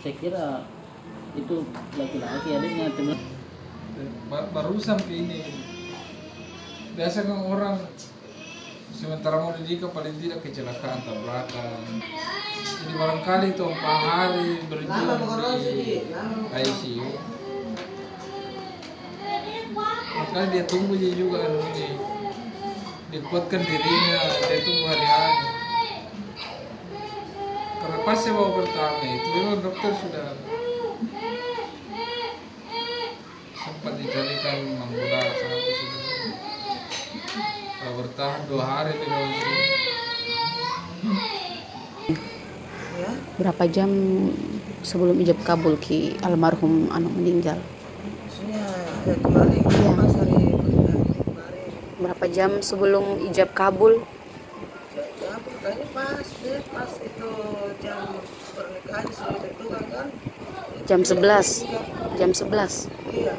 Saya kira itu laki-laki adiknya teman. Barusan ke ini. Biasa kan orang sementara mau dinikah paling tidak kecelakaan, tabrakan. Jadi barangkali itu 4 hari berjuang di ICU. Makanya dia tunggu juga ini. Dikuatkan dirinya, dia tunggu hari-hari. Karena pas saya bawa pertama itu memang dokter sudah sempat dicarikan menggunakan sampai sudah. Kalau bertahan 2 hari di dalam sini. Berapa jam sebelum ijab kabul ki almarhum meninggal? Maksudnya kemarin pas hari kemarin. Berapa jam sebelum ijab kabul? Ya, kayaknya pas itu jam pernikahan sudah ditentukan kan? Jam 11. Jam 11. Iya.